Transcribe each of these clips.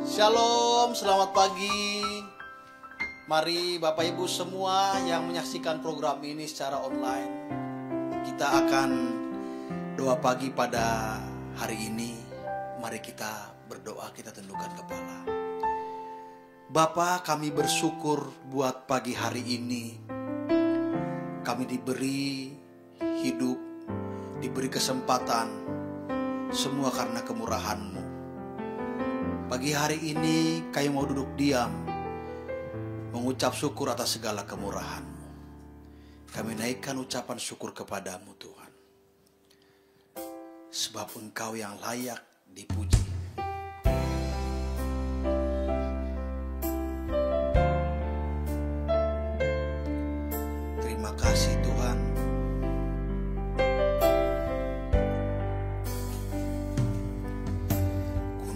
Shalom, selamat pagi. Mari Bapak Ibu semua yang menyaksikan program ini secara online, kita akan doa pagi pada hari ini. Mari kita berdoa, kita tundukkan kepala. Bapa, kami bersyukur buat pagi hari ini. Kami diberi hidup, diberi kesempatan, semua karena kemurahan-Mu. Pagi hari ini kami mau duduk diam, mengucap syukur atas segala kemurahan-Mu. Kami naikkan ucapan syukur kepada-Mu Tuhan, sebab Engkau yang layak dipuji. Terima kasih Tuhan.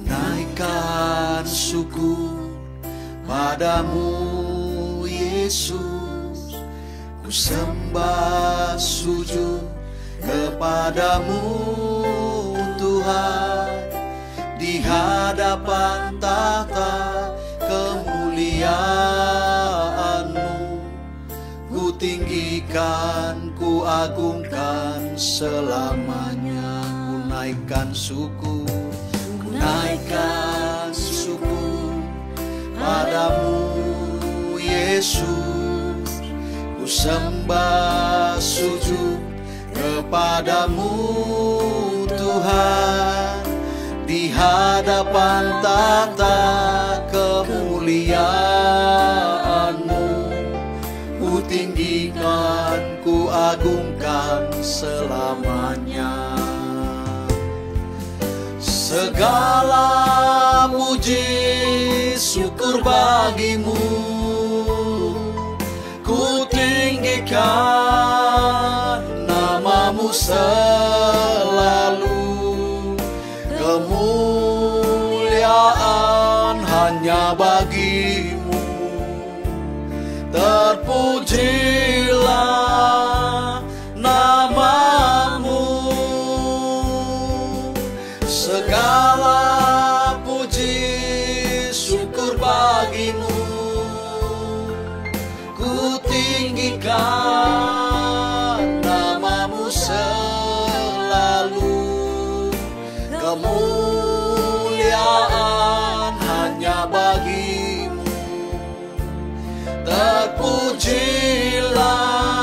Naikkan syukur padamu Yesus, ku sembah sujud kepadamu Tuhan, di hadapan tahta kemuliaan-Mu, ku tinggikan, ku agungkan selamanya. Ku naikkan syukur, naikkan syukur padamu Yesus, ku sembah sujud kepadamu Tuhan, di hadapan tahta kemuliaan-Mu, ku tinggikan, ku agungkan selamanya. Segala puji syukur bagi-Mu, ku tinggikan nama-Mu selalu. Kemuliaan hanya bagi-Mu, terpujilah nama-Mu. Segala puji syukur bagi-Mu, ku tinggikan nama-Mu selalu. Kemuliaan hanya bagi-Mu, terpujilah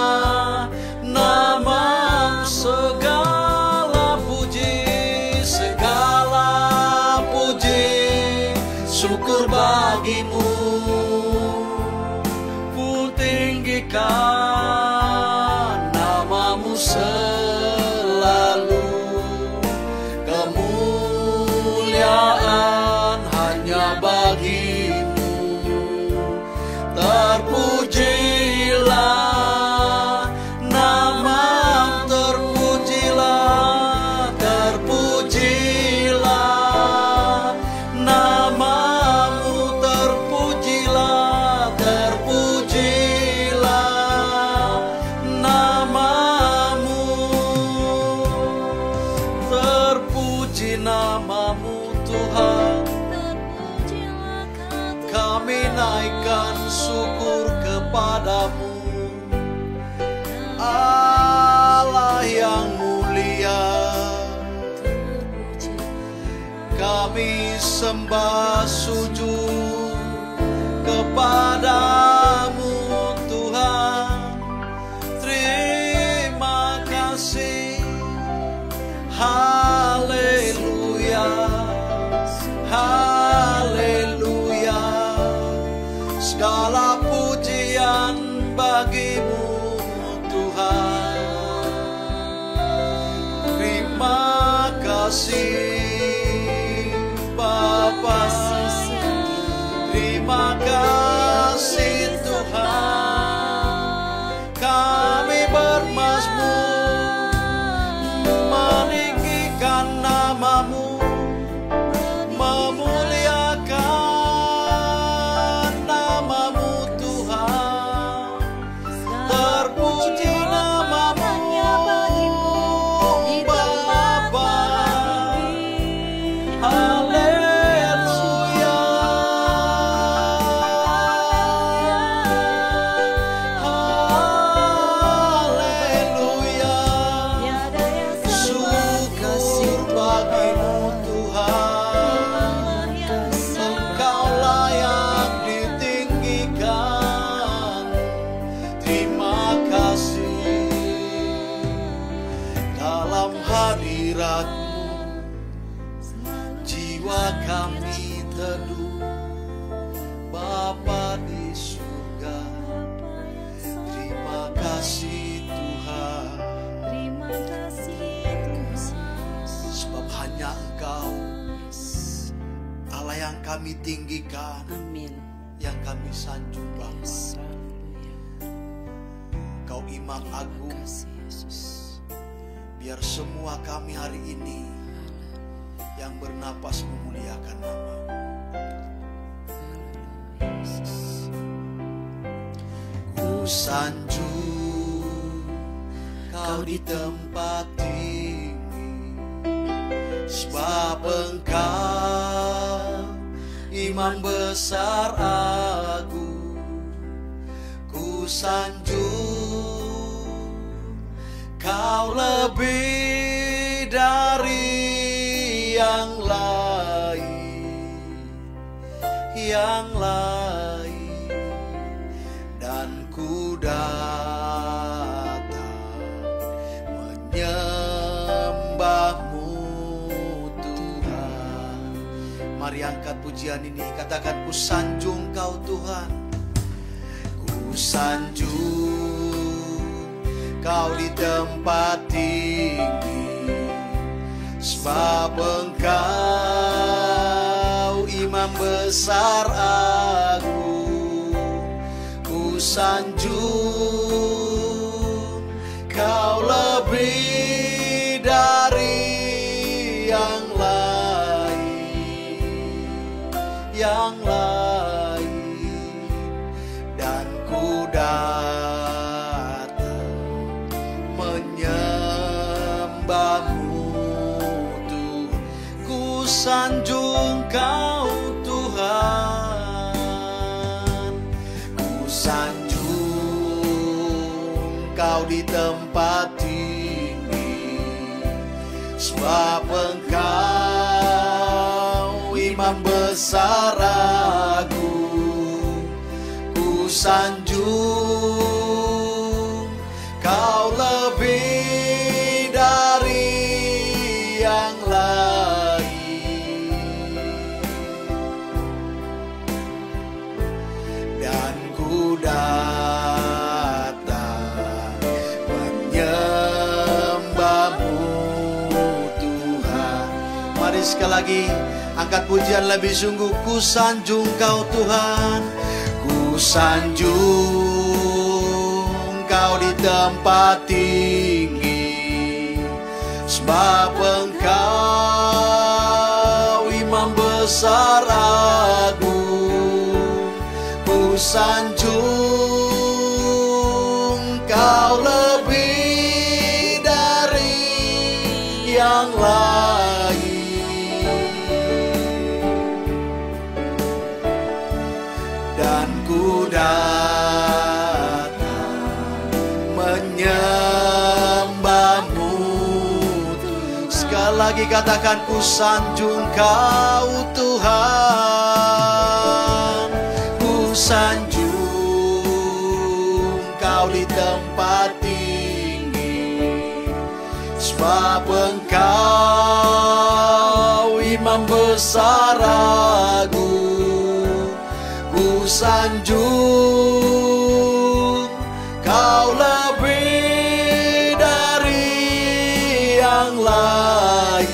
nama-Mu. Segala puji syukur bagi-Mu, ku tinggikan nama-Mu selalu. Kemuliaan hanya bagi-Mu, terpujilah nama-Mu, terpujilah, terpujilah nama-Mu, terpujilah, terpujilah nama-Mu, terpuji nama-Mu Tuhan. Kami naikkan syukur kepadamu, Allah yang mulia. Kami sembah sujud kepadamu Tuhan. Terima kasih, haleluya, haleluya. Segala pujian bagi-Mu Tuhan. Terima kasih Bapa, terima kasih Tuhan. Kami bermazmur meninggikan nama-Mu, memuliakan nama-Mu Tuhan. Terpuji nama-Mu Bapa, hadirat-Mu, jiwa kami teduh. Bapa di surga, terima kasih Tuhan, sebab hanya Engkau Allah yang kami tinggikan, yang kami sanjung Bapa. Kau Imam Agung, biar semua kami hari ini yang bernapas memuliakan nama. Ku sanjung Kau di tempat tinggi, sebab Engkau Imam besar agung. Ku sanjung Kau lebih dari yang lain, dan ku datang menyembah-Mu Tuhan. Mari angkat pujian ini, katakan ku sanjung Kau Tuhan. Ku sanjung Kau di tempat tinggi, sebab Engkau Imam besar agung. Ku sanjung Kau lebih dari yang lain, dan ku datang menyembah-Mu Tuhan. Ku sanjung Kau Tuhan, ku sanjung Kau di tempat tinggi, sebab Engkau Imam besar agung. Ku sanjung Kau lebih dari yang lain, dan ku datang menyembah-Mu Tuhan. Mari sekali lagi angkat pujian lebih sungguh. Ku sanjung Kau Tuhan, ku sanjung Kau di tempat tinggi, sebab Engkau Imam besar agung. Ku sanjung Kau lebih dari yang lain, dan ku datang menyembah-Mu. Sekali lagi katakan ku sanjung Kau Tuhan, ku sanjung Kau di tempat tinggi, sebab Engkau Imam besar agung. Ku sanjung Kau lebih dari yang lain,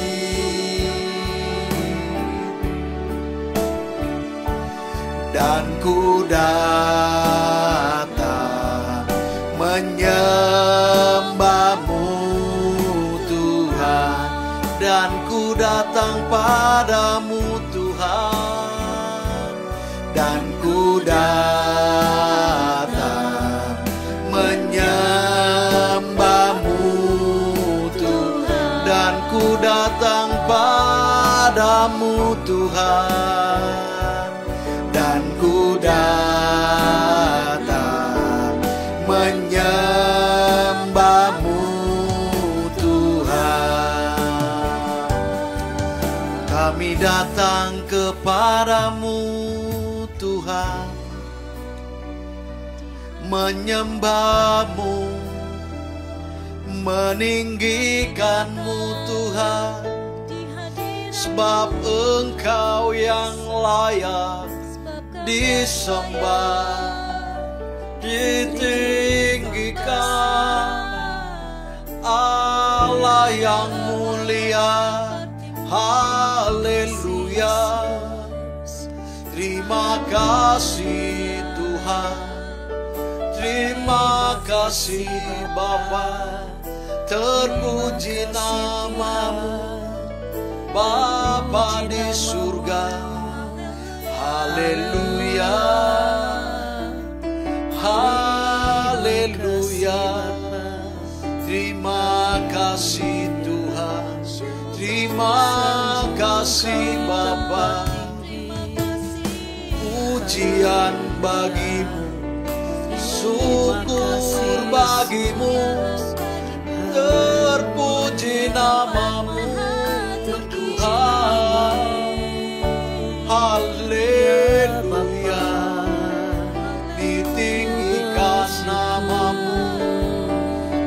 dan ku datang menyembah-Mu Tuhan, dan ku datang padamu Tuhan, dan ku datang menyembah-Mu Tuhan, dan ku datang padamu Tuhan, dan ku datang menyembah-Mu Tuhan. Kami datang kepadamu Tuhan, menyembah-Mu, meninggikan-Mu Tuhan, sebab Engkau yang layak disembah, ditinggikan. Allah yang mulia, haleluya. Terima kasih Tuhan, terima kasih Bapa, terpuji nama-Mu Bapa di surga. Haleluya, haleluya. Terima kasih Tuhan, terima kasih Bapa. Pujian bagi-Mu, syukur bagi-Mu, terpuji nama-Mu Tuhan. Haleluya, ditinggikan nama-Mu,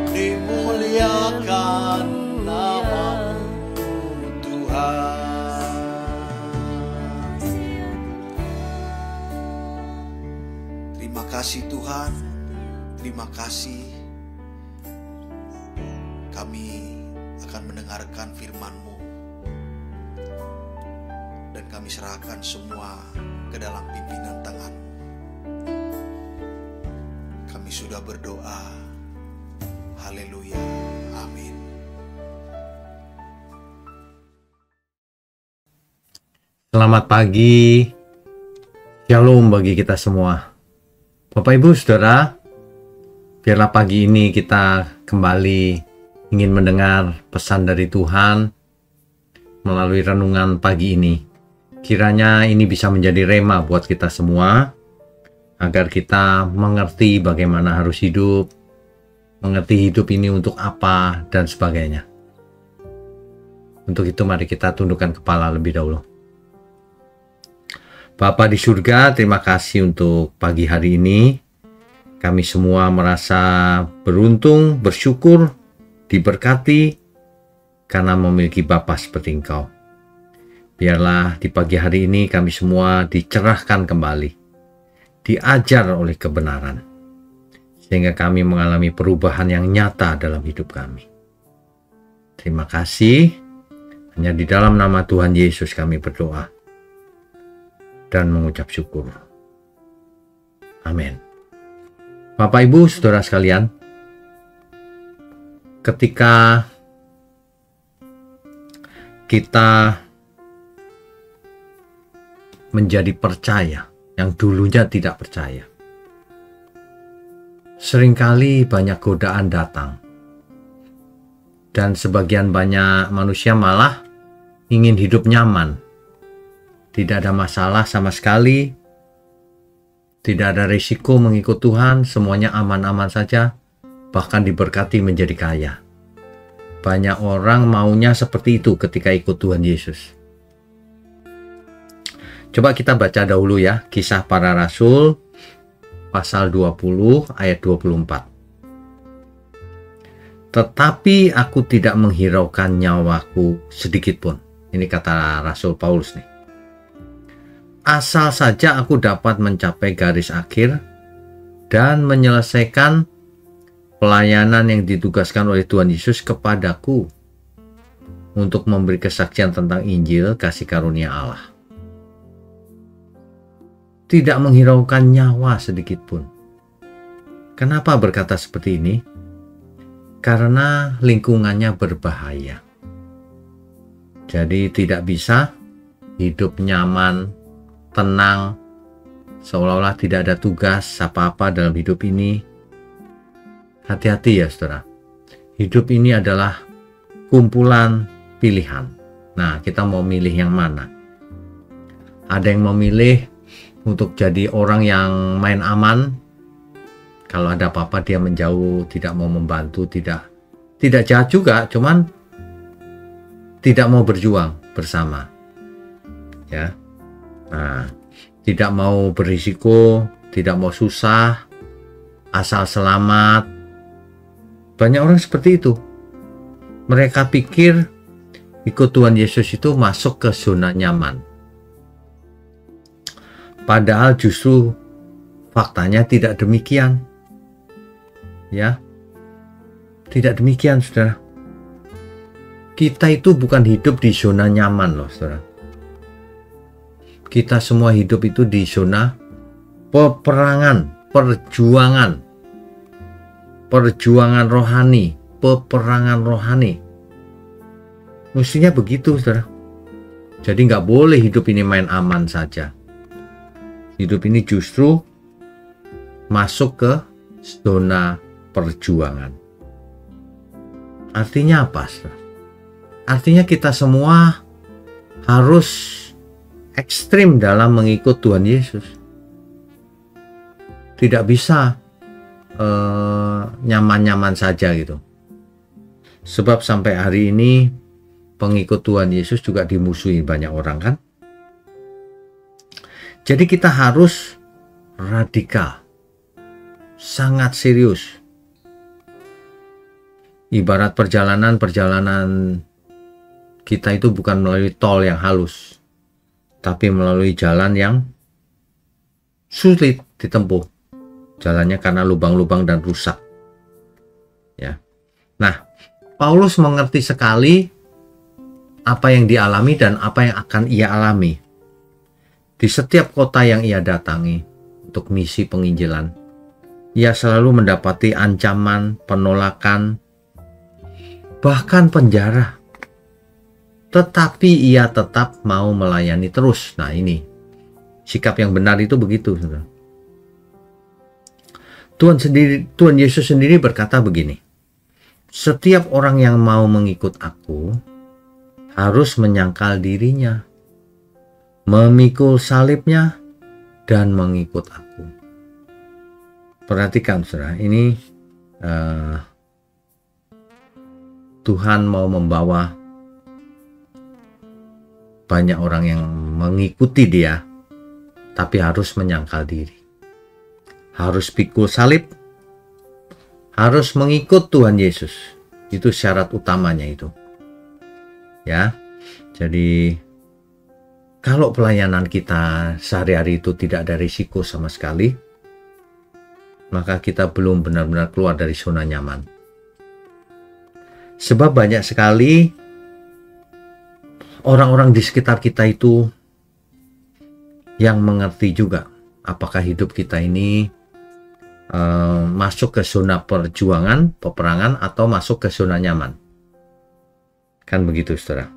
dimuliakan nama-Mu Tuhan. Terima kasih Tuhan, terima kasih. Kami akan mendengarkan firman-Mu, dan kami serahkan semua ke dalam pimpinan tangan. Kami sudah berdoa. Haleluya, amin. Selamat pagi, shalom bagi kita semua. Bapak Ibu Saudara, biarlah pagi ini kita kembali ingin mendengar pesan dari Tuhan melalui renungan pagi ini. Kiranya ini bisa menjadi rema buat kita semua, agar kita mengerti bagaimana harus hidup, mengerti hidup ini untuk apa, dan sebagainya. Untuk itu mari kita tundukkan kepala lebih dahulu. Bapa di surga, terima kasih untuk pagi hari ini. Kami semua merasa beruntung, bersyukur, diberkati karena memiliki Bapa seperti Engkau. Biarlah di pagi hari ini kami semua dicerahkan kembali, diajar oleh kebenaran, sehingga kami mengalami perubahan yang nyata dalam hidup kami. Terima kasih. Hanya di dalam nama Tuhan Yesus kami berdoa dan mengucap syukur. Amin. Bapak Ibu Saudara sekalian, ketika kita menjadi percaya yang dulunya tidak percaya, seringkali banyak godaan datang, dan sebagian banyak manusia malah ingin hidup nyaman. Tidak ada masalah sama sekali, tidak ada risiko mengikut Tuhan, semuanya aman-aman saja, bahkan diberkati menjadi kaya. Banyak orang maunya seperti itu ketika ikut Tuhan Yesus. Coba kita baca dahulu ya, Kisah Para Rasul, pasal 20 ayat 24. Tetapi aku tidak menghiraukan nyawaku sedikit pun. Ini kata Rasul Paulus nih. Asal saja aku dapat mencapai garis akhir dan menyelesaikan pelayanan yang ditugaskan oleh Tuhan Yesus kepadaku untuk memberi kesaksian tentang Injil kasih karunia Allah. Tidak menghiraukan nyawa sedikit pun. Kenapa berkata seperti ini? Karena lingkungannya berbahaya. Jadi tidak bisa hidup nyaman, tenang, seolah-olah tidak ada tugas apa-apa dalam hidup ini. Hati-hati ya saudara. Hidup ini adalah kumpulan pilihan. Nah, kita mau milih yang mana? Ada yang memilih untuk jadi orang yang main aman. Kalau ada apa-apa dia menjauh, tidak mau membantu, tidak jahat juga, cuman tidak mau berjuang bersama. Ya. Nah, tidak mau berisiko, tidak mau susah, asal selamat. Banyak orang seperti itu. Mereka pikir ikut Tuhan Yesus itu masuk ke zona nyaman. Padahal justru faktanya tidak demikian. Ya. Tidak demikian, Saudara. Kita itu bukan hidup di zona nyaman loh, Saudara. Kita semua hidup itu di zona peperangan, perjuangan rohani, peperangan rohani. Mestinya begitu, Saudara. Jadi nggak boleh hidup ini main aman saja. Hidup ini justru masuk ke zona perjuangan. Artinya apa, Saudara? Artinya kita semua harus ekstrim dalam mengikut Tuhan Yesus. Tidak bisa nyaman-nyaman saja gitu. Sebab sampai hari ini pengikut Tuhan Yesus juga dimusuhi banyak orang kan. Jadi kita harus radikal, sangat serius. Ibarat perjalanan kita itu bukan melalui tol yang halus, tapi melalui jalan yang sulit ditempuh. Jalannya karena lubang-lubang dan rusak. Ya. Nah, Paulus mengerti sekali apa yang dialami dan apa yang akan ia alami di setiap kota yang ia datangi untuk misi penginjilan. Ia selalu mendapati ancaman, penolakan, bahkan penjara. Tetapi ia tetap mau melayani terus. Nah, ini sikap yang benar itu begitu, Saudara. Tuhan Yesus sendiri berkata begini, setiap orang yang mau mengikut aku harus menyangkal dirinya, memikul salibnya, dan mengikut aku. Perhatikan, Saudara, ini Tuhan mau membawa banyak orang yang mengikuti dia, tapi harus menyangkal diri. Harus pikul salib, harus mengikut Tuhan Yesus. Itu syarat utamanya itu. Ya. Jadi kalau pelayanan kita sehari-hari itu tidak ada risiko sama sekali, maka kita belum benar-benar keluar dari zona nyaman. Sebab banyak sekali orang-orang di sekitar kita itu yang mengerti juga apakah hidup kita ini masuk ke zona perjuangan, peperangan, atau masuk ke zona nyaman. Kan begitu, Saudara.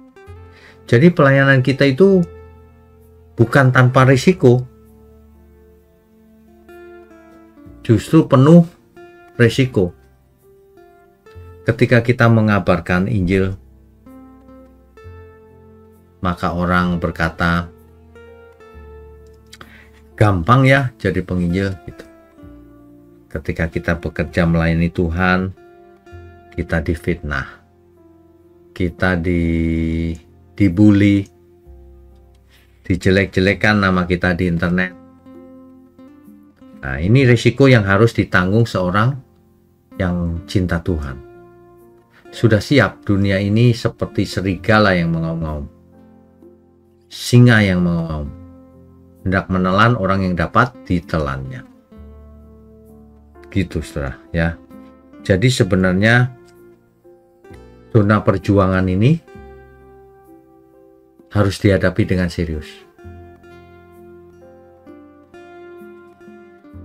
Jadi pelayanan kita itu bukan tanpa risiko, justru penuh risiko. Ketika kita mengabarkan Injil, maka orang berkata, gampang ya jadi penginjil gitu. Ketika kita bekerja melayani Tuhan, kita difitnah, kita dibully, dijelek-jelekan nama kita di internet. Nah, ini risiko yang harus ditanggung seorang yang cinta Tuhan. Sudah siap dunia ini seperti serigala yang mengaum-ngaum, singa yang mengaum, hendak menelan orang yang dapat ditelannya. Gitu, Saudara, ya. Jadi sebenarnya zona perjuangan ini harus dihadapi dengan serius.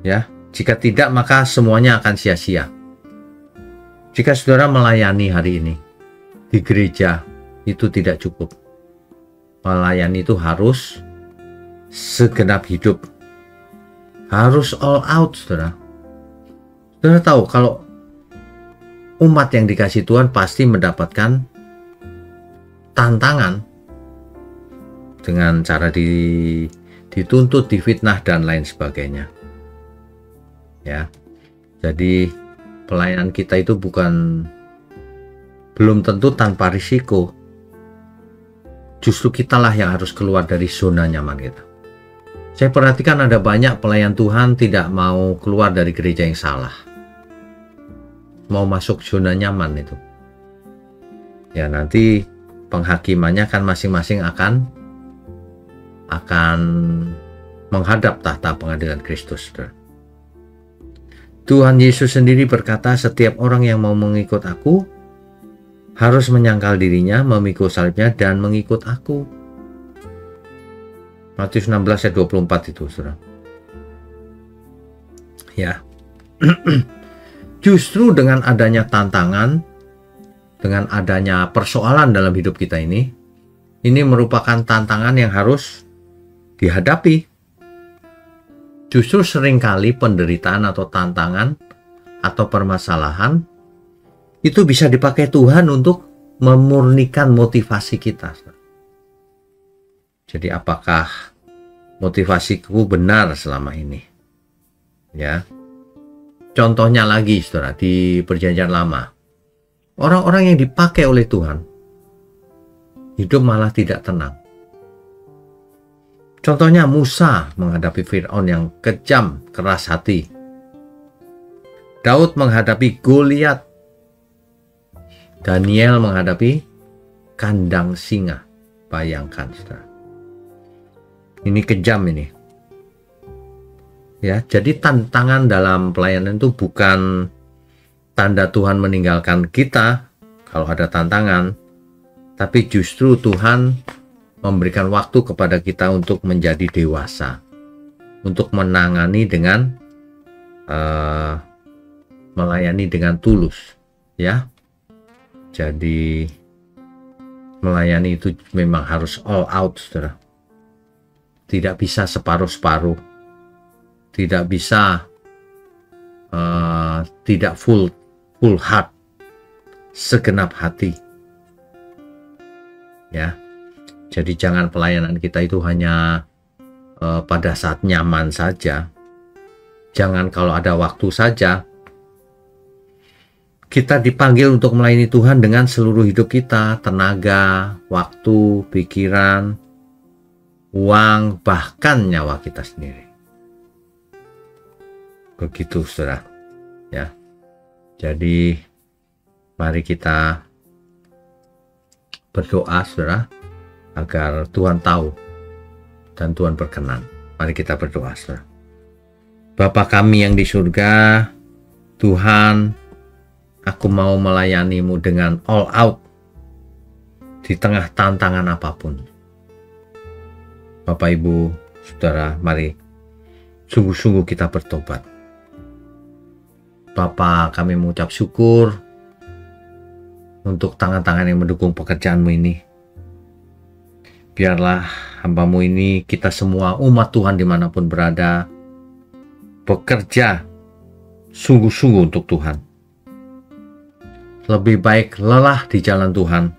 Ya, jika tidak maka semuanya akan sia-sia. Jika Saudara melayani hari ini di gereja itu tidak cukup. Melayani itu harus segenap hidup. Harus all out, Saudara. Saudara tahu kalau umat yang dikasih Tuhan pasti mendapatkan tantangan dengan cara dituntut, difitnah, dan lain sebagainya. Ya, jadi pelayanan kita itu belum tentu tanpa risiko. Justru kitalah yang harus keluar dari zona nyaman kita. Saya perhatikan ada banyak pelayan Tuhan tidak mau keluar dari gereja yang salah, mau masuk zona nyaman itu. Ya, nanti penghakimannya kan masing-masing akan menghadap tahta pengadilan Kristus. Tuhan Yesus sendiri berkata, setiap orang yang mau mengikut aku harus menyangkal dirinya, memikul salibnya, dan mengikut aku. Matius 16 ayat 24 itu, saudara. Ya. Justru dengan adanya tantangan, dengan adanya persoalan dalam hidup kita ini merupakan tantangan yang harus dihadapi. Justru seringkali penderitaan atau tantangan atau permasalahan itu bisa dipakai Tuhan untuk memurnikan motivasi kita. Jadi apakah motivasiku benar selama ini? Ya. Contohnya lagi, saudara, di Perjanjian Lama. Orang-orang yang dipakai oleh Tuhan hidup malah tidak tenang. Contohnya Musa menghadapi Firaun yang kejam, keras hati. Daud menghadapi Goliat. Daniel menghadapi kandang singa. Bayangkan, saudara. Ini kejam ini. Ya, jadi tantangan dalam pelayanan itu bukan tanda Tuhan meninggalkan kita kalau ada tantangan, tapi justru Tuhan memberikan waktu kepada kita untuk menjadi dewasa, untuk menangani dengan melayani dengan tulus, ya. Jadi melayani itu memang harus all out, saudara. Tidak bisa separuh-separuh, tidak bisa tidak full heart, segenap hati, ya. Jadi jangan pelayanan kita itu hanya pada saat nyaman saja. Jangan kalau ada waktu saja. Kita dipanggil untuk melayani Tuhan dengan seluruh hidup kita, tenaga, waktu, pikiran, uang, bahkan nyawa kita sendiri. Begitu, saudara. Ya. Jadi mari kita berdoa, saudara, agar Tuhan tahu dan Tuhan berkenan. Mari kita berdoa, saudara. Bapa kami yang di surga, Tuhan, aku mau melayani-Mu dengan all out di tengah tantangan apapun. Bapak, Ibu, saudara, mari sungguh-sungguh kita bertobat. Bapa, kami mengucap syukur untuk tangan-tangan yang mendukung pekerjaan-Mu ini. Biarlah hamba-Mu ini, kita semua umat Tuhan dimanapun berada, bekerja sungguh-sungguh untuk Tuhan. Lebih baik lelah di jalan Tuhan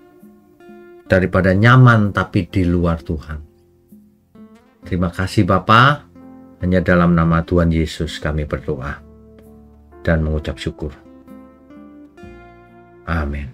daripada nyaman tapi di luar Tuhan. Terima kasih Bapa, hanya dalam nama Tuhan Yesus kami berdoa dan mengucap syukur. Amin.